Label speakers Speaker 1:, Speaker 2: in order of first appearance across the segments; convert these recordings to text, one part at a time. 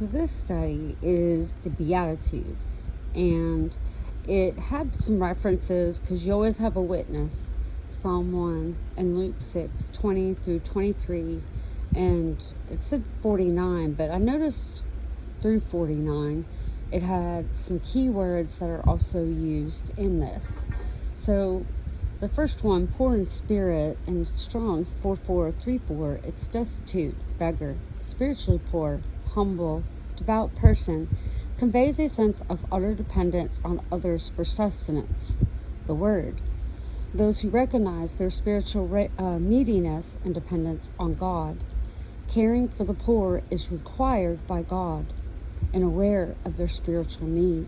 Speaker 1: So this study is the Beatitudes, and it had some references because you always have a witness. Psalm 1 and Luke 6:20 through 23, and it said 49, but I noticed through 49 it had some key words that are also used in this. So the first one, poor in spirit, in Strong's 4434, it's destitute, beggar, spiritually poor, humble, devout person, conveys a sense of utter dependence on others for sustenance. The word, those who recognize their spiritual neediness and dependence on God. Caring for the poor is required by God and aware of their spiritual need.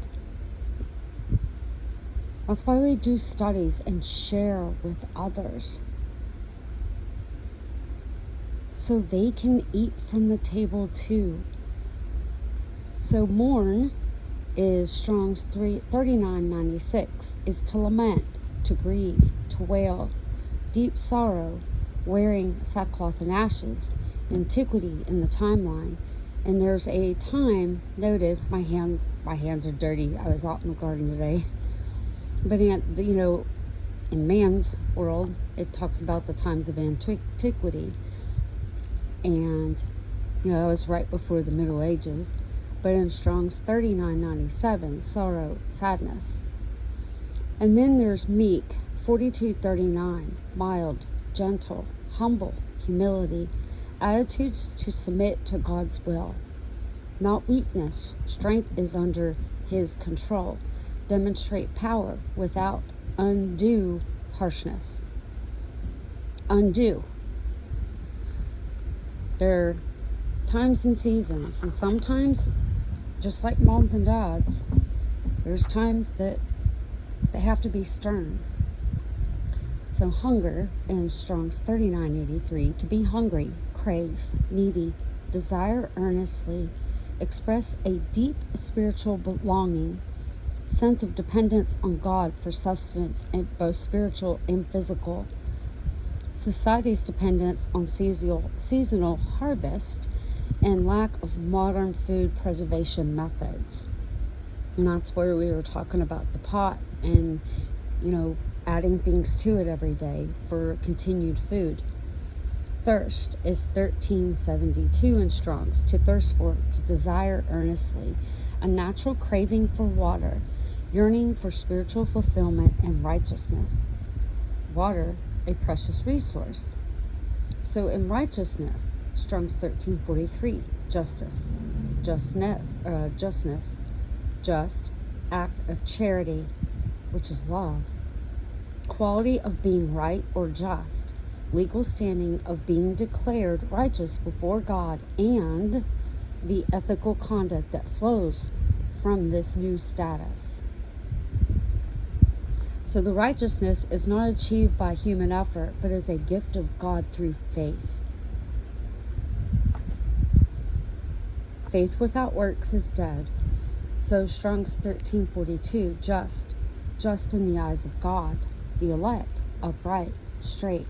Speaker 1: That's why we do studies and share with others, so they can eat from the table too. So mourn is Strong's 3996, is to lament, to grieve, to wail, deep sorrow, wearing sackcloth and ashes, antiquity in the timeline. And there's a time noted, my hands are dirty, I was out in the garden today. But in man's world, it talks about the times of antiquity. And, it was right before the Middle Ages. But in Strong's 3997, sorrow, sadness. And then there's meek, 4239, mild, gentle, humble, humility, attitudes to submit to God's will. Not weakness, strength is under His control. Demonstrate power without undue harshness. Undue. There are times and seasons, and sometimes, just like moms and dads, there's times that they have to be stern. So hunger in Strong's 3983, to be hungry, crave, needy, desire earnestly, express a deep spiritual belonging, sense of dependence on God for sustenance, both spiritual and physical. Society's dependence on seasonal harvest and lack of modern food preservation methods. And that's where we were talking about the pot and, adding things to it every day for continued food. Thirst is 1372 in Strong's, to thirst for, to desire earnestly, a natural craving for water, yearning for spiritual fulfillment and righteousness. Water, a precious resource. So in righteousness, Strong's 1343, justness, just, act of charity, which is love. Quality of being right or just, legal standing of being declared righteous before God, and the ethical conduct that flows from this new status. So the righteousness is not achieved by human effort, but is a gift of God through faith. Faith without works is dead. So Strong's 1342, just in the eyes of God, the elect, upright, straight,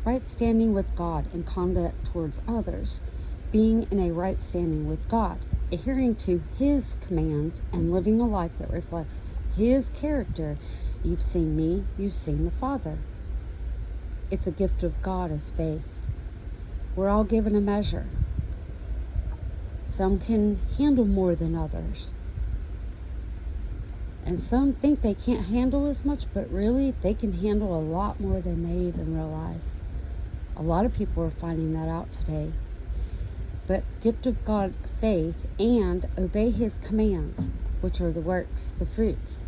Speaker 1: right standing with God and conduct towards others, being in a right standing with God, adhering to His commands and living a life that reflects His character. You've seen me, you've seen the Father. It's a gift of God as faith. We're all given a measure. Some can handle more than others. And some think they can't handle as much, but really they can handle a lot more than they even realize. A lot of people are finding that out today. But gift of God, faith, and obey His commands, which are the works, the fruits.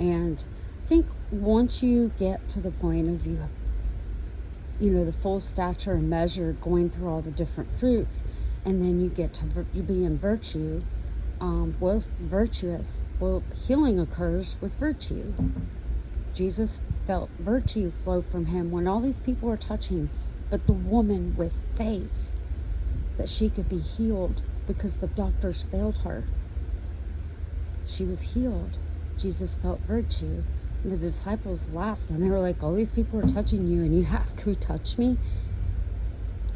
Speaker 1: And I think once you get to the point of the full stature and measure, going through all the different fruits, and then you get to you be in virtue, virtuous. Healing occurs with virtue. Jesus felt virtue flow from Him when all these people were touching, but the woman with faith that she could be healed because the doctors failed her. She was healed. Jesus felt virtue. And the disciples laughed and they were like, all these people are touching you and you ask who touched me?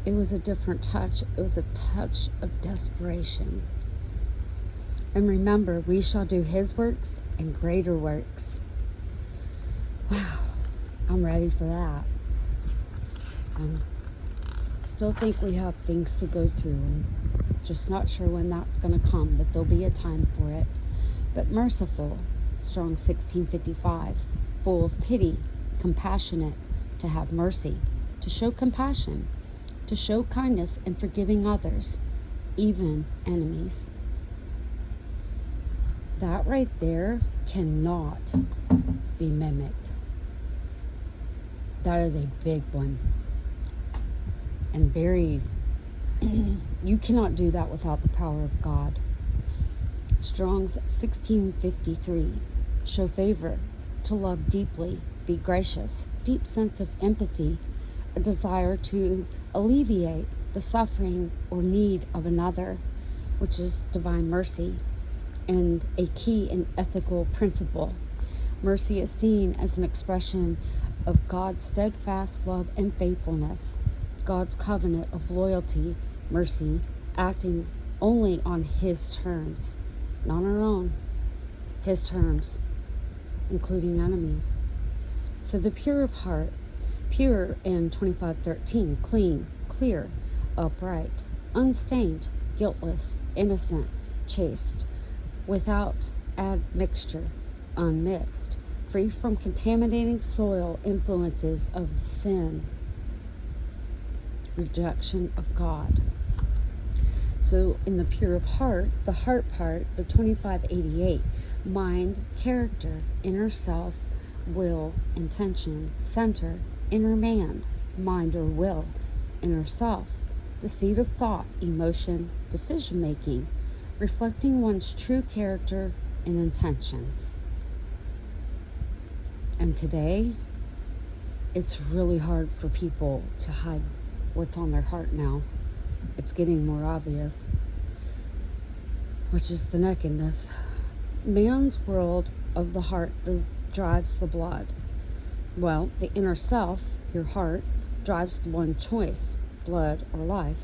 Speaker 1: It was a different touch. It was a touch of desperation. And remember, we shall do his works and greater works. Wow, I'm ready for that. Still think we have things to go through, and just not sure when that's going to come, but there'll be a time for it. But merciful, Strong 1655, full of pity, compassionate, to have mercy, to show compassion, to show kindness and forgiving others, even enemies. That right there cannot be mimicked. That is a big one. And very, you cannot do that without the power of God. Strong's 1653, show favor, to love deeply, be gracious, deep sense of empathy, a desire to alleviate the suffering or need of another, which is divine mercy, and a key and ethical principle. Mercy is seen as an expression of God's steadfast love and faithfulness, God's covenant of loyalty, mercy, acting only on his terms, not our own, his terms, including enemies. So the pure of heart, pure in 25:13, clean, clear, upright, unstained, guiltless, innocent, chaste, without admixture, unmixed, free from contaminating soil influences of sin, rejection of God. So in the pure of heart, the heart part, the 2588, mind, character, inner self, will, intention, center, inner man, mind or will, inner self, the seat of thought, emotion, decision making, reflecting one's true character and intentions. And today, it's really hard for people to hide what's on their heart now. It's getting more obvious, which is the nakedness. Man's world of the heart drives the blood. Well, the inner self, your heart, drives the one choice, blood or life.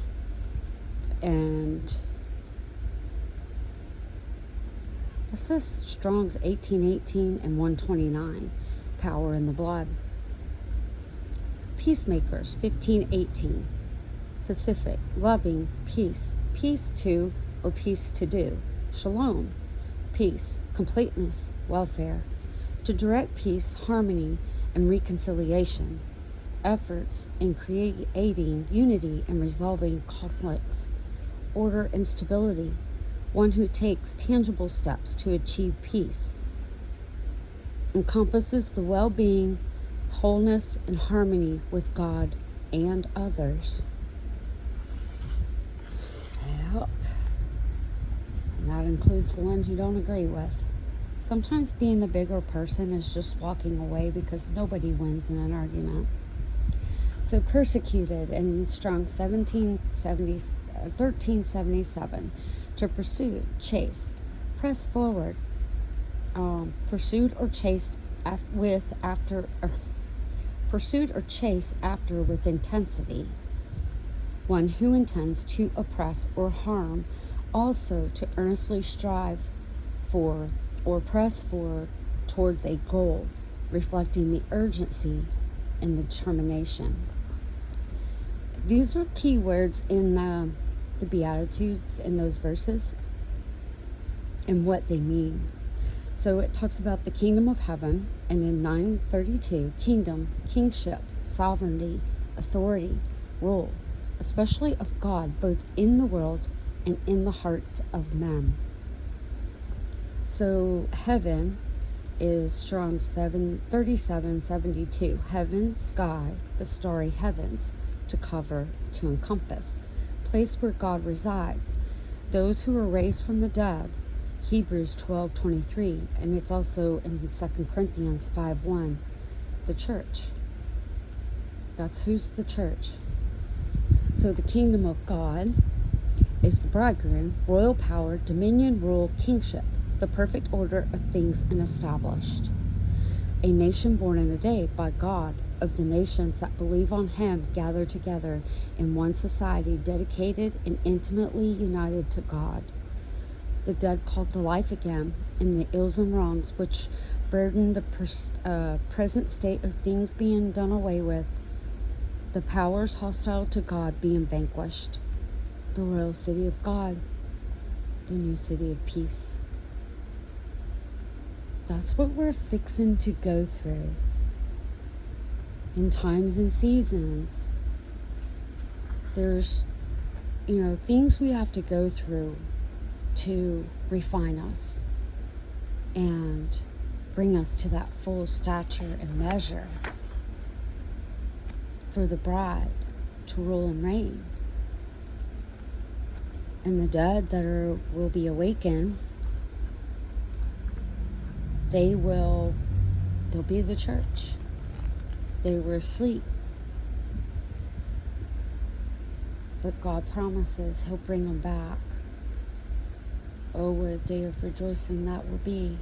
Speaker 1: And this is Strong's 1818 and 129, power in the blood. Peacemakers, 1518, Pacific, loving, peace, peace to or peace to do, shalom, peace, completeness, welfare, to direct peace, harmony, and reconciliation, efforts in creating unity and resolving conflicts, order and stability, one who takes tangible steps to achieve peace, encompasses the well-being, wholeness, and harmony with God and others. Yep. And that includes the ones you don't agree with. Sometimes being the bigger person is just walking away because nobody wins in an argument. So persecuted in Strong 1377, to pursue, chase, press forward, pursued or chased pursued or chase after with intensity, one who intends to oppress or harm, also to earnestly strive for or press forward towards a goal, reflecting the urgency and the determination. These are key words in the Beatitudes in those verses and what they mean. So it talks about the kingdom of heaven, and in 932, kingdom, kingship, sovereignty, authority, rule, especially of God, both in the world and in the hearts of men. So heaven is Strong 3772. Heaven, sky, the starry heavens, to cover, to encompass. Place where God resides. Those who are raised from the dead. Hebrews 12:23, and it's also in 2 Corinthians 5:1. The church. That's who's the church. So the kingdom of God is the bridegroom, royal power, dominion, rule, kingship, the perfect order of things and established. A nation born in a day by God, of the nations that believe on him, gathered together in one society, dedicated and intimately united to God. the dead called to life again, and the ills and wrongs which burden the present state of things being done away with, the powers hostile to God being vanquished, the royal city of God, the new city of peace. That's what we're fixing to go through in times and seasons. There's, things we have to go through to refine us and bring us to that full stature and measure for the bride to rule and reign. And the dead that will be awakened, they'll be the church. They were asleep. But God promises He'll bring them back. Oh, what a day of rejoicing that will be.